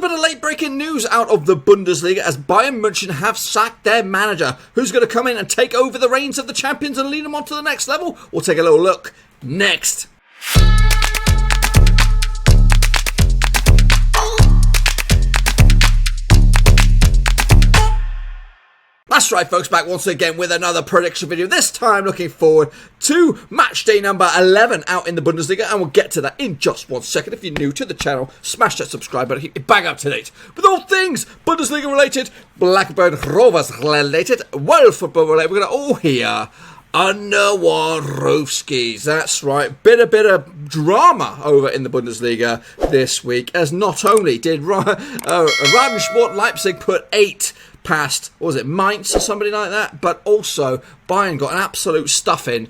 bit of late-breaking news out of the Bundesliga as Bayern München have sacked their manager. Who's going to come in and take over the reins of the champions and lead them on to the next level? We'll take a little look next. That's right, folks, back once again with another prediction video. This time looking forward to match day number 11 out in the Bundesliga, and we'll get to that in just 1 second. If you're new to the channel, smash that subscribe button, keep it bang up to date with all things Bundesliga related, Blackburn Rovers related, world football related. We're going to all hear under one roof skis. That's right, bit of drama over in the Bundesliga this week, as not only did Rabensport Leipzig put 8 past, what was it, Mainz or somebody like that, but also Bayern got an absolute stuffing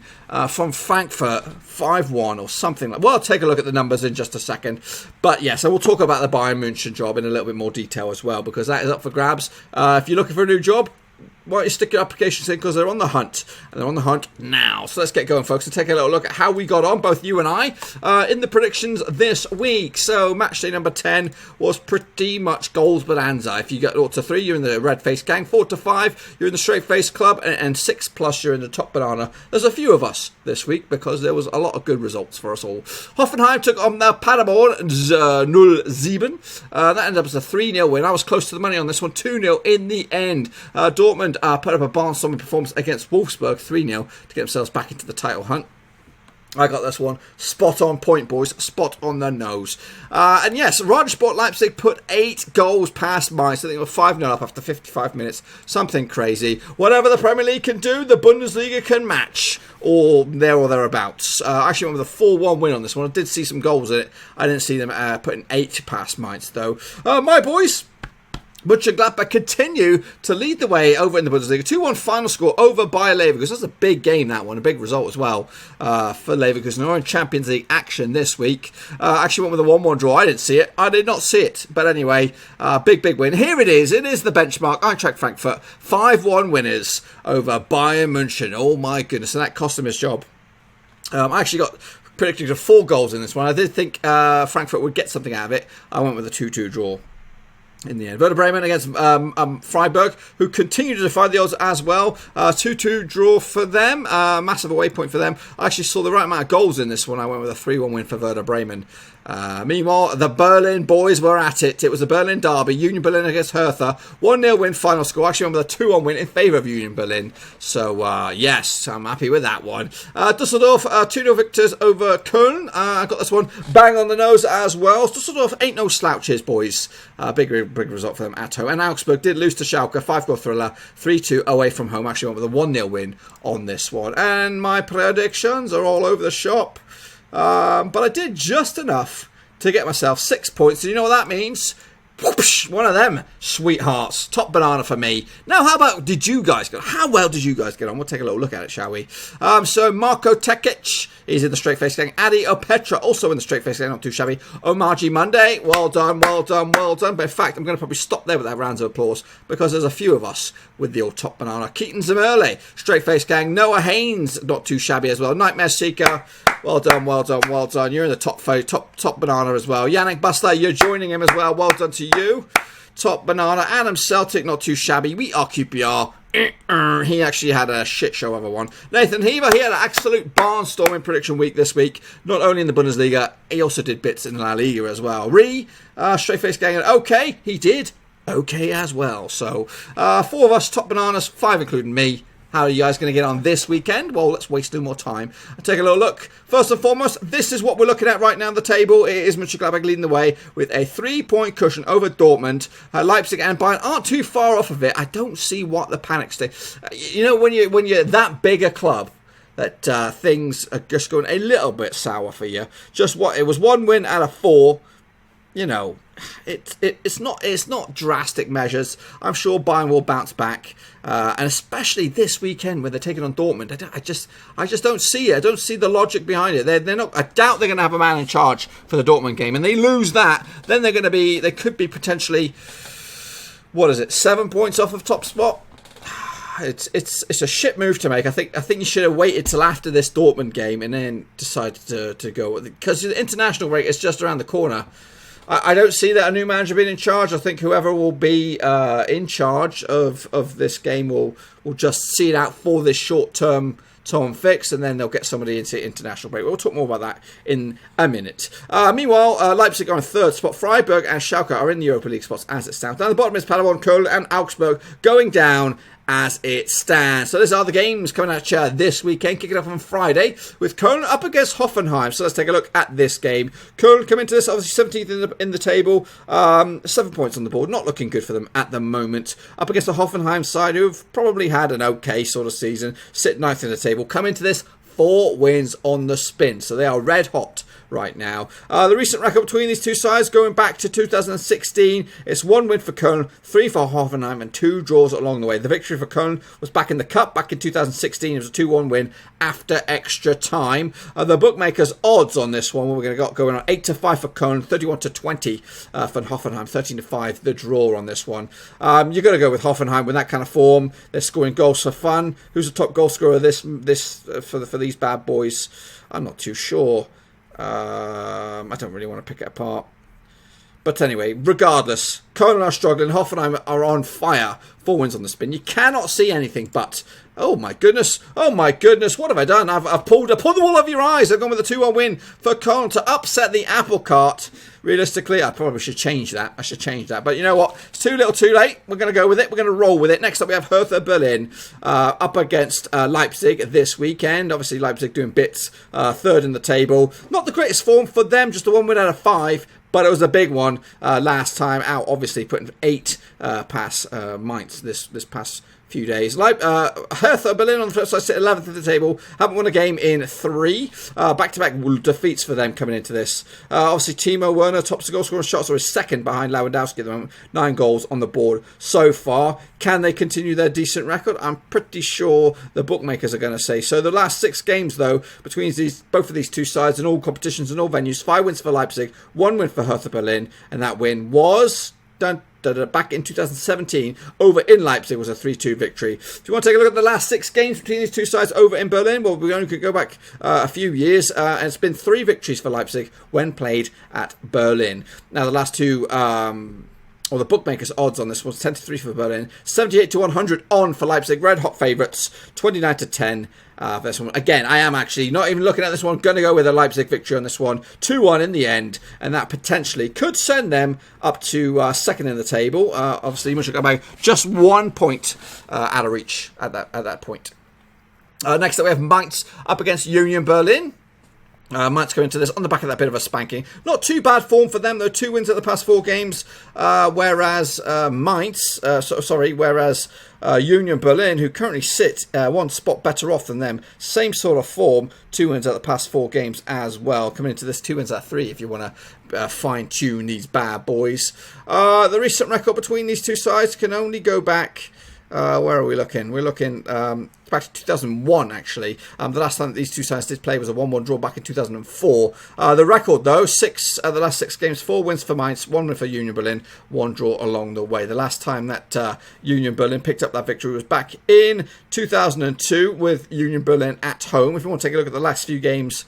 from Frankfurt, 5-1 or something like that. Well, I'll take a look at the numbers in just a second. But yeah, so we'll talk about the Bayern München job in a little bit more detail as well, because that is up for grabs. If you're looking for a new job, why don't you stick your applications in, because they're on the hunt, and they're on the hunt now. So let's get going, folks, and take a little look at how we got on, both you and I, in the predictions this week. So match day number 10 was pretty much goals bonanza. If you get 0 to 3, you're in the red face gang. 4 to 5, you're in the straight face club, and 6 plus, you're in the top banana. There's a few of us this week because there was a lot of good results for us all. Hoffenheim took on the Paderborn 0-7. That ended up as a 3-0 win. I was close to the money on this one, 2-0 in the end. Dortmund put up a barnstorming performance against Wolfsburg, 3-0, to get themselves back into the title hunt. I got this one spot on point, boys. Spot on the nose. And yes, Rabensport Leipzig put 8 goals past Mainz. I think they were 5-0 up after 55 minutes. Something crazy. Whatever the Premier League can do, the Bundesliga can match. Or there or thereabouts. I actually went with a 4-1 win on this one. I did see some goals in it. I didn't see them putting 8 past Mainz, though. My boys, Gladbach continue to lead the way over in the Bundesliga. 2-1 final score over Bayer Leverkusen. That's a big game, that one. A big result as well for Leverkusen. They're in Champions League action this week. Actually went with a 1-1 draw. I didn't see it. I did not see it. But anyway, big win. Here it is. It is the benchmark. Eintracht Frankfurt. 5-1 winners over Bayern München. Oh my goodness. And that cost him his job. I actually got predicted to 4 goals in this one. I did think Frankfurt would get something out of it. I went with a 2-2 draw in the end. Werder Bremen against Freiburg, who continue to defy the odds as well. 2-2 draw for them. Massive away point for them. I actually saw the right amount of goals in this one. I went with a 3-1 win for Werder Bremen. Meanwhile, the Berlin boys were at it. It was a Berlin derby. Union Berlin against Hertha. 1-0 win, final score. Actually went with a 2-1 win in favour of Union Berlin. So, yes, I'm happy with that one. Düsseldorf, 2-0 victors over Köln. I got this one bang on the nose as well. Düsseldorf ain't no slouches, boys. Big result for them at home. And Augsburg did lose to Schalke. 5-goal thriller. 3-2 away from home. Actually went with a 1-0 win on this one. And my predictions are all over the shop. But I did just enough to get myself 6 points. And you know what that means? Whoosh, one of them sweethearts. Top banana for me. Now, how about did you guys get on? How well did you guys get on? We'll take a little look at it, shall we? So Marko Tekic is in the straight face gang. Adi Opetra also in the straight face gang. Not too shabby. Omarji Monday. Well done. But in fact, I'm going to probably stop there with that round of applause, because there's a few of us with the old top banana. Keaton Zamerle, straight face gang. Noah Haynes, not too shabby as well. Nightmare Seeker. Well done. You're in the top banana as well. Yannick Bustler, you're joining him as well. Well done to you. Top banana. Adam Celtic, not too shabby. We are QPR. He actually had a shit show of a one. Nathan Heaver, he had an absolute barnstorming prediction week this week. Not only in the Bundesliga, he also did bits in La Liga as well. Straight face gang. Okay, he did. Okay as well. So, 4 of us, top bananas, 5 including me. How are you guys going to get on this weekend? Well, let's waste no more time and take a little look. First and foremost, this is what we're looking at right now on the table. It is Mönchengladbach leading the way with a 3-point cushion over Dortmund. Leipzig and Bayern aren't too far off of it. I don't see what the panic state. You know, when you're that big a club, that things are just going a little bit sour for you. It was 1 win out of 4. You know, it's not drastic measures. I'm sure Bayern will bounce back, and especially this weekend when they're taking on Dortmund. I just don't see it. I don't see the logic behind it. They're not. I doubt they're going to have a man in charge for the Dortmund game, and they lose that, then they could be potentially, 7 points off of top spot. It's a shit move to make. I think you should have waited till after this Dortmund game and then decided to go, because the international break is just around the corner. I don't see that a new manager being in charge. I think whoever will be in charge of this game will just see it out for this short-term fix, and then they'll get somebody into international break. We'll talk more about that in a minute. Meanwhile, Leipzig are in third spot. Freiburg and Schalke are in the Europa League spots as it stands. Down the bottom is Paderborn, Köln and Augsburg going down as it stands. So these are the games coming at you this weekend, kicking off on Friday with Köln up against Hoffenheim. So let's take a look at this game. Köln come into this obviously 17th in the table, 7 points on the board, not looking good for them at the moment. Up against the Hoffenheim side, who've probably had an okay sort of season, sit 9th in the table, come into this 4 wins on the spin, so they are red hot right now. The recent record between these two sides going back to 2016, it's 1 win for Köln, 3 for Hoffenheim and 2 draws along the way. The victory for Köln was back in the Cup back in 2016. It was a 2-1 win after extra time. The bookmakers odds on this one, we're going to got going on 8-5 for Köln, 31-20 for Hoffenheim, 13-5 the draw on this one. You're going to go with Hoffenheim with that kind of form. They're scoring goals for fun. Who's the top goal scorer for these bad boys? I'm not too sure. I don't really want to pick it apart. But anyway, regardless, Köln are struggling. Hoffenheim are on fire. 4 wins on the spin. You cannot see anything but, oh my goodness, what have I done? I've pulled the wool over your eyes. I've gone with a 2-1 win for Köln to upset the apple cart. Realistically, I probably should change that. But you know what? It's too little too late. We're going to go with it. We're going to roll with it. Next up, we have Hertha Berlin up against Leipzig this weekend. Obviously, Leipzig doing bits. 3rd in the table. Not the greatest form for them. Just a 1 win out of 5. But it was a big one last time out. Obviously, putting 8 past Mainz this past few days. Hertha Berlin on the flip side sit 11th of the table. Haven't won a game in 3. Back-to-back defeats for them coming into this. Obviously, Timo Werner tops the goal scoring shots, or is second behind Lewandowski at the moment. 9 goals on the board so far. Can they continue their decent record? I'm pretty sure the bookmakers are going to say so. The last 6 games, though, between both of these two sides in all competitions and all venues, 5 wins for Leipzig, 1 win for Hertha Berlin, and that win was back in 2017 over in Leipzig was a 3-2 victory. If you want to take a look at the last 6 games between these two sides over in Berlin, well, we only could go back a few years, and it's been 3 victories for Leipzig when played at Berlin. Now, the last two, the bookmakers odds on this was 10-3 for Berlin, 78-100 on for Leipzig, red hot favourites, 29-10. This one. Again, I am actually not even looking at this one. Going to go with a Leipzig victory on this one. 2-1 in the end. And that potentially could send them up to 2nd in the table. Obviously, Mönchengladbach just 1 point out of reach at that point. Next up, we have Mainz up against Union Berlin. Mainz go into this on the back of that bit of a spanking. Not too bad form for them, though. 2 wins at the past 4 games. Whereas Union Berlin, who currently sit 1 spot better off than them, same sort of form, 2 wins at the past 4 games as well. Coming into this, 2 wins at 3 if you want to fine-tune these bad boys. The recent record between these two sides can only go back... where are we looking? We're looking back to 2001, actually. The last time that these two sides did play was a 1-1 draw back in 2004. The record, though, the last 6 games, 4 wins for Mainz, 1 win for Union Berlin, 1 draw along the way. The last time that Union Berlin picked up that victory was back in 2002 with Union Berlin at home. If you want to take a look at the last few games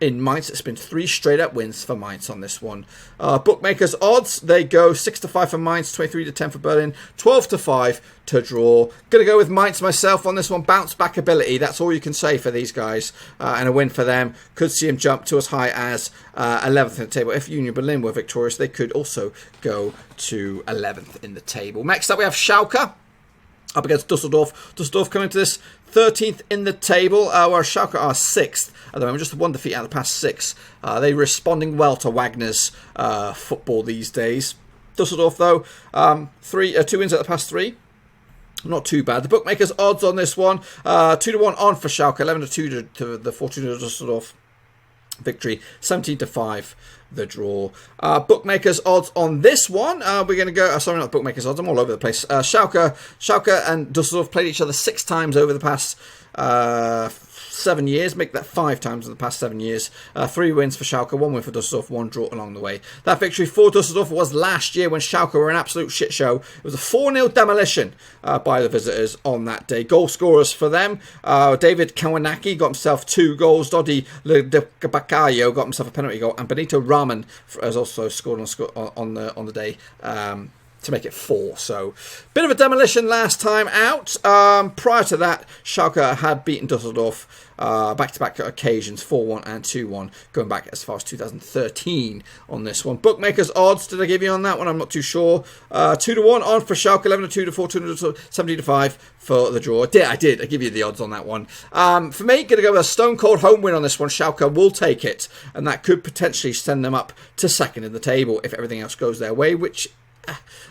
in Mainz, it's been 3 straight up wins for Mainz on this one. Bookmakers odds, they go 6-5 for Mainz, 23-10 for Berlin, 12-5 to draw. Gonna go with Mainz myself on this one. Bounce back ability, that's all you can say for these guys, and a win for them. Could see them jump to as high as 11th in the table. If Union Berlin were victorious, they could also go to 11th in the table. Next up, we have Schalke up against Düsseldorf. Düsseldorf coming to this 13th in the table, where Schalke are 6th at the moment, just 1 defeat out of the past 6. They're responding well to Wagner's football these days. Düsseldorf, though, 2 wins at the past 3. Not too bad. The bookmakers odds on this one, 2-1 on for Schalke, 11-2 to the Fortuna Düsseldorf victory, 17-5 the draw. Bookmakers odds on this one, we're going to go, sorry, not bookmakers odds, I'm all over the place. Schalke and Düsseldorf played each other 6 times over the past 7 years, make that 5 times in the past 7 years. 3 wins for Schalke, 1 win for Düsseldorf, 1 draw along the way. That victory for Düsseldorf was last year when Schalke were an absolute shit show. It was a 4-0 demolition by the visitors on that day. Goal scorers for them, David Kawanaki got himself 2 goals, Dodi Bakayo got himself a penalty goal, and Benito Rahman has also scored on the day. To make it 4. So, bit of a demolition last time out. Prior to that, Schalke had beaten Düsseldorf back-to-back occasions, 4-1 and 2-1, going back as far as 2013 on this one. Bookmakers odds, did I give you on that one? I'm not too sure. 2-1 on for Schalke, 11-2 to 4, 17-5 for the draw. I did. I give you the odds on that one. For me, going to go with a stone-cold home win on this one. Schalke will take it, and that could potentially send them up to second in the table if everything else goes their way, which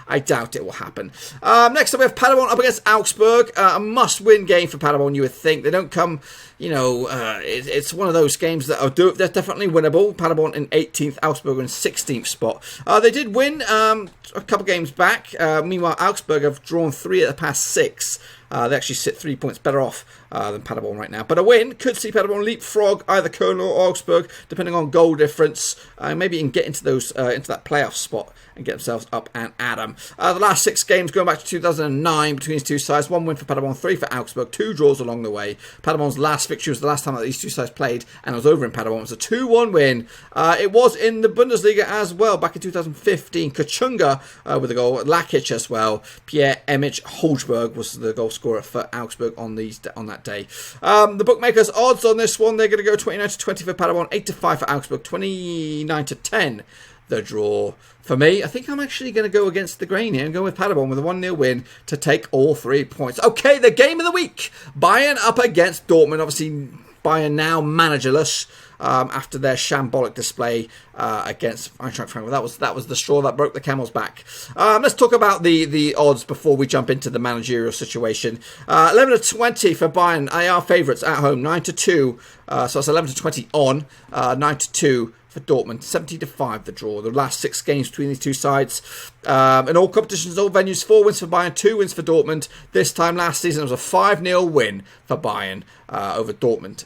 I doubt it will happen. Next up, we have Paderborn up against Augsburg. A must-win game for Paderborn, you would think. They don't come, it's one of those games that they're definitely winnable. Paderborn in 18th, Augsburg in 16th spot. They did win a couple games back. Meanwhile, Augsburg have drawn 3 of the past 6. They actually sit 3 points better off than Paderborn right now. But a win could see Paderborn leapfrog either Köln or Augsburg, depending on goal difference. Maybe even get into that playoff spot and get themselves up and at them. The last 6 games going back to 2009 between these two sides. 1 win for Paderborn, 3 for Augsburg, 2 draws along the way. Paderborn's last victory was the last time that these two sides played, and it was over in Paderborn. It was a 2-1 win. It was in the Bundesliga as well back in 2015. Kachunga with a goal, Lakic as well. Pierre-Emich Holzberg was the goal scorer for Augsburg on that day. The bookmakers odds on this one, they're going to go 29 to 20 for Paderborn, 8 to 5 for Augsburg, 29 to 10 the draw. For me, I think I'm actually going to go against the grain here and go with Paderborn with a 1-0 win to take all 3 points. Okay, the game of the week. Bayern up against Dortmund. Obviously, Bayern now managerless after their shambolic display against Eintracht Frankfurt. That was the straw that broke the camel's back. Let's talk about the odds before we jump into the managerial situation. 11 to 20 for Bayern. They are favourites at home. 9 to 2. So it's 11 to 20 on. 9 to 2. For Dortmund, 70 to 5 the draw. The last 6 games between these two sides. In all competitions, all venues, 4 wins for Bayern, 2 wins for Dortmund. This time last season, it was a 5-0 win for Bayern over Dortmund.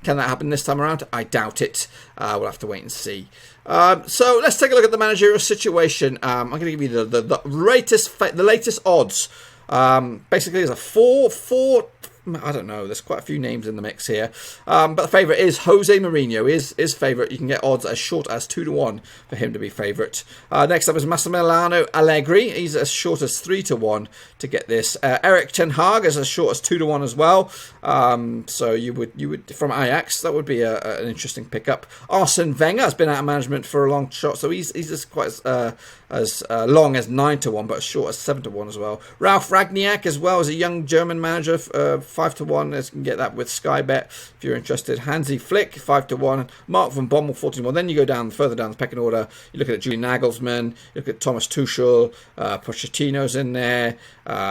Can that happen this time around? I doubt it. We'll have to wait and see. So let's take a look at the managerial situation. I'm going to give you the latest odds. Basically, there's a 4. I don't know. There's quite a few names in the mix here. But the favourite is Jose Mourinho. Is favourite. You can get odds as short as 2 to 1 for him to be favourite. Next up is Massimiliano Allegri. He's as short as 3 to 1 to get this. Erik ten Hag is as short as 2 to 1 as well. So you would from Ajax, that would be an interesting pickup. Arsene Wenger has been out of management for a long shot, so he's just quite as long as 9 to 1, but as short as 7 to 1 as well. Ralf Rangnick as well as a young German manager, 5 to 1. You can get that with Sky Bet if you're interested. Hansi Flick, 5 to 1. Mark van Bommel, 14 to 1. Then you go further down the pecking order. You look at Julian Nagelsmann. You look at Thomas Tuchel. Pochettino's in there.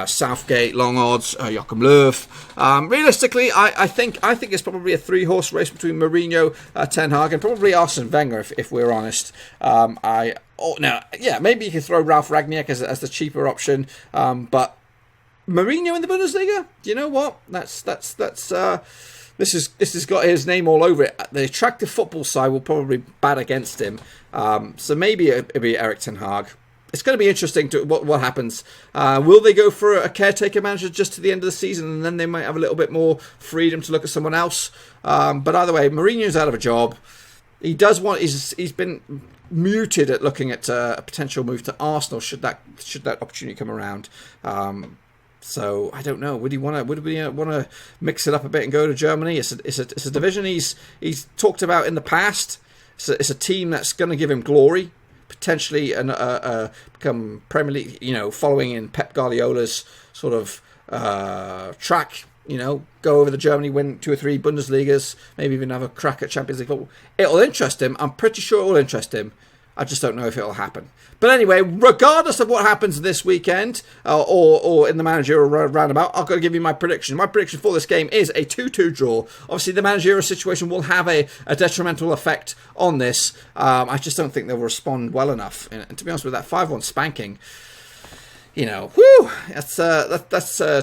Southgate, long odds. Joachim Löw. Realistically, I think it's probably a 3-horse race between Mourinho, Ten Hag, and probably Arsene Wenger, if we're honest. Maybe you can throw Ralf Rangnick as the cheaper option, but Mourinho in the Bundesliga, you know what? This has got his name all over it. The attractive football side will probably bat against him, so maybe it'll be Erik ten Hag. It's going to be interesting to what happens. Will they go for a caretaker manager just to the end of the season, and then they might have a little bit more freedom to look at someone else? But either way, Mourinho's out of a job. He does want. He's been muted at looking at a potential move to Arsenal should that opportunity come around. So I don't know. Would we want to mix it up a bit and go to Germany? It's a division he's talked about in the past. It's a team that's going to give him glory, potentially, and become Premier League. Following in Pep Guardiola's sort of track. Go over to Germany, win 2 or 3 Bundesligas, maybe even have a crack at Champions League football. It'll interest him. I'm pretty sure it will interest him. I just don't know if it'll happen. But anyway, regardless of what happens this weekend or in the managerial roundabout, I've got to give you my prediction. My prediction for this game is a 2-2 draw. Obviously, the managerial situation will have a detrimental effect on this. I just don't think they'll respond well enough. And to be honest with that 5-1 spanking, Whew, that's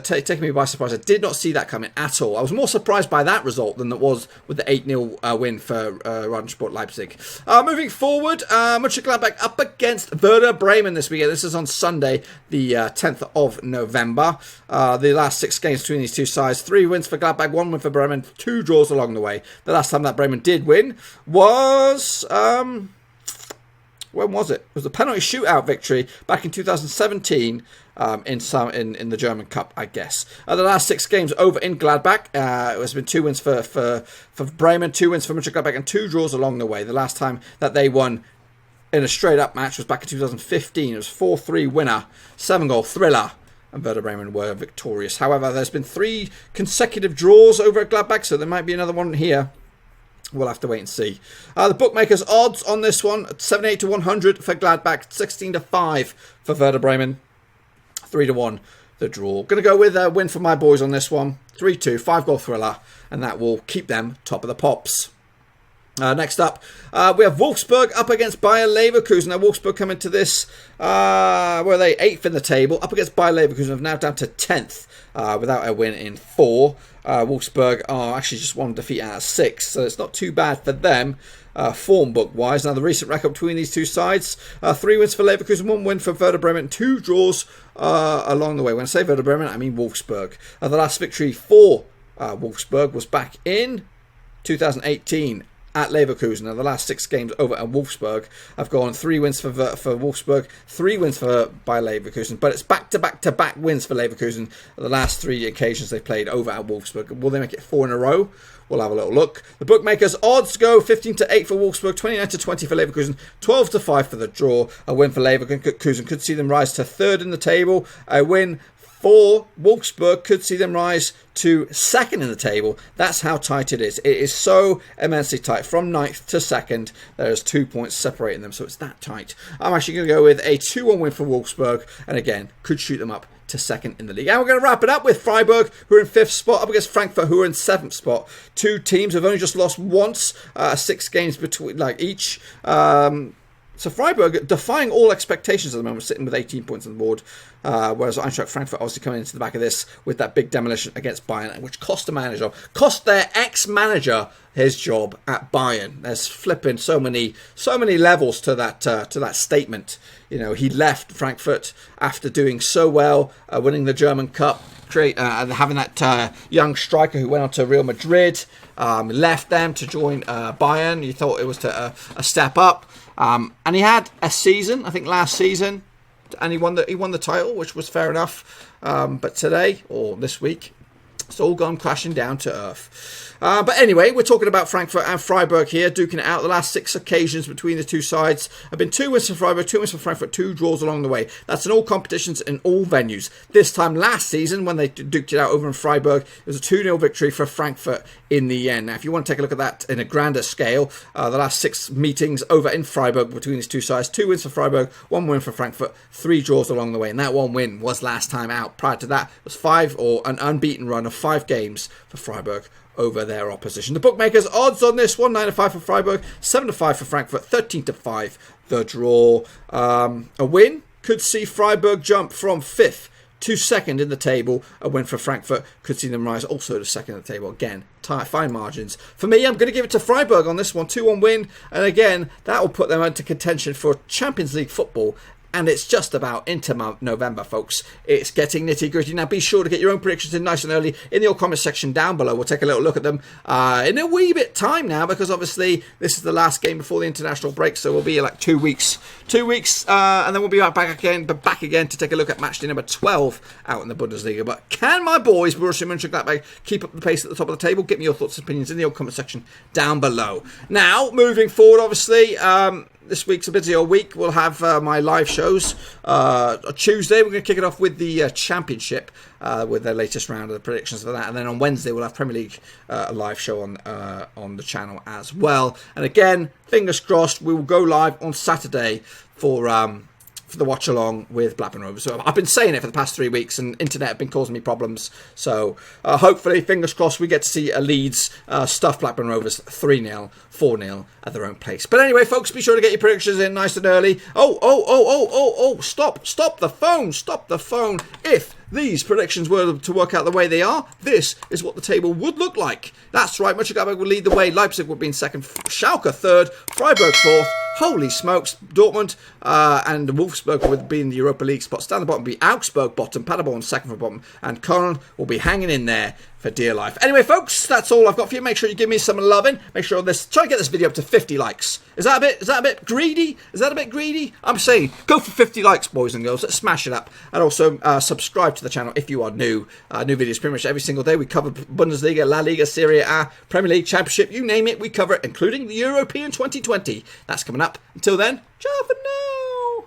taking me by surprise. I did not see that coming at all. I was more surprised by that result than it was with the 8-0 win for Sport Leipzig. Moving forward, Mönchengladbach up against Werder Bremen this weekend. This is on Sunday, the 10th of November. The last 6 games between these two sides, 3 wins for Gladbach, 1 win for Bremen, 2 draws along the way. The last time that Bremen did win was... when was it? It was a penalty shootout victory back in 2017 in the German Cup, I guess. The last 6 games over in Gladbach. It has been 2 wins for Bremen, 2 wins for Mönchengladbach, and 2 draws along the way. The last time that they won in a straight-up match was back in 2015. It was 4-3 winner, 7-goal thriller, and Werder Bremen were victorious. However, there's been 3 consecutive draws over at Gladbach, so there might be another one here. We'll have to wait and see. The bookmakers' odds on this one, 78 to 100 for Gladbach, 16 to 5 for Werder Bremen, 3 to 1 the draw. Going to go with a win for my boys on this one, 3-2, 5-goal thriller, and that will keep them top of the pops. Next up, we have Wolfsburg up against Bayern Leverkusen. Now, Wolfsburg come into this, where are they? 8th in the table, up against Bayern Leverkusen, now down to 10th without a win in 4. Wolfsburg are actually just 1 defeat out of 6, so it's not too bad for them form book wise. Now, the recent record between these two sides, 3 wins for Leverkusen, 1 win for Werder Bremen, 2 draws along the way. When I say Werder Bremen, I mean Wolfsburg. The last victory for Wolfsburg was back in 2018 at Leverkusen. Now, the last 6 games over at Wolfsburg have gone 3 wins for Wolfsburg, 3 wins by Leverkusen, but it's back-to-back wins for Leverkusen the last 3 occasions they played over at Wolfsburg. Will they make it 4 in a row? We'll have a little look. The bookmakers' odds go 15 to 8 for Wolfsburg, 29 to 20 for Leverkusen, 12 to 5 for the draw. A win for Leverkusen could see them rise to 3rd in the table. A win for Wolfsburg could see them rise to 2nd in the table. That's how tight it is. It is so immensely tight. From 9th to 2nd, there's 2 points separating them, so it's that tight. I'm actually going to go with a 2-1 win for Wolfsburg, and again, could shoot them up to 2nd in the league. And we're going to wrap it up with Freiburg, who are in 5th spot, up against Frankfurt, who are in 7th spot. 2 teams have only just lost once, 6 games between each. So Freiburg defying all expectations at the moment, sitting with 18 points on the board, whereas Eintracht Frankfurt obviously coming into the back of this with that big demolition against Bayern, which cost their ex-manager his job at Bayern. There's flipping so many levels to that statement. He left Frankfurt after doing so well, winning the German Cup, having that young striker who went on to Real Madrid, left them to join Bayern. You thought it was a step up. And he had a season, I think last season, and he won the title, which was fair enough. But today, or this week, it's all gone crashing down to earth. But anyway, we're talking about Frankfurt and Freiburg here, duking it out. The last 6 occasions between the two sides have been 2 wins for Freiburg, 2 wins for Frankfurt, 2 draws along the way. That's in all competitions in all venues. This time last season, when they duked it out over in Freiburg, it was a 2-0 victory for Frankfurt in the end. Now, if you want to take a look at that in a grander scale, the last 6 meetings over in Freiburg between these two sides, 2 wins for Freiburg, 1 win for Frankfurt, 3 draws along the way. And that 1 win was last time out. Prior to that, it was an unbeaten run of 5 games for Freiburg over their opposition. The bookmakers' odds on this one, 9 to 5 for Freiburg, 7 to 5 for Frankfurt, 13 to 5 the draw. A win could see Freiburg jump from 5th to 2nd in the table. A win for Frankfurt could see them rise also to 2nd in the table. Again, fine margins. For me, I'm going to give it to Freiburg on this one, 2-1 win. And again, that will put them into contention for Champions League football. And it's just about into November, folks. It's getting nitty-gritty. Now, be sure to get your own predictions in nice and early in your comment section down below. We'll take a little look at them in a wee bit time now, because obviously this is the last game before the international break, so we'll be like 2 weeks. 2 weeks, and then we'll be back again to take a look at matchday number 12 out in the Bundesliga. But can my boys, Borussia Mönchengladbach, keep up the pace at the top of the table? Get me your thoughts and opinions in the comment section down below. Now, moving forward, obviously, this week's a busy old week. We'll have my live shows. On Tuesday, we're going to kick it off with the Championship, with the latest round of the predictions for that. And then on Wednesday, we'll have Premier League a live show on the channel as well. And again, fingers crossed, we will go live on Saturday for for the watch along with Blackburn Rovers. So I've been saying it for the past 3 weeks, and internet have been causing me problems. So hopefully, fingers crossed, we get to see a Leeds stuff Blackburn Rovers 3-0, 4-0 at their own place. But anyway, folks, be sure to get your predictions in nice and early. Stop the phone. If these predictions were to work out the way they are, this is what the table would look like. That's right, Mönchengladbach would lead the way, Leipzig would be in second, Schalke third, Freiburg fourth, holy smokes, Dortmund and Wolfsburg would be in the Europa League spots. Down the bottom would be Augsburg bottom, Paderborn second from bottom, and Köln will be hanging in there for dear life. Anyway, folks, that's all I've got for you. Make sure you give me some loving. Make sure try to get this video up to 50 likes. Is that a bit greedy? I'm saying go for 50 likes, boys and girls. Let's smash it up. And also subscribe to the channel if you are new. New videos pretty much every single day. We cover Bundesliga, La Liga, Serie A, Premier League, Championship, you name it, we cover it, including the European 2020. That's coming up. Until then, ciao for now.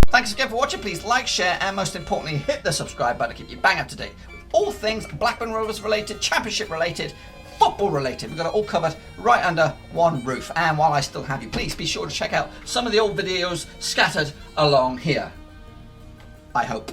Thanks again for watching. Please like, share, and most importantly, hit the subscribe button to keep you bang up to date with all things Blackburn Rovers related, Championship related, football related. We've got it all covered right under one roof. And while I still have you, please be sure to check out some of the old videos scattered along here. I hope.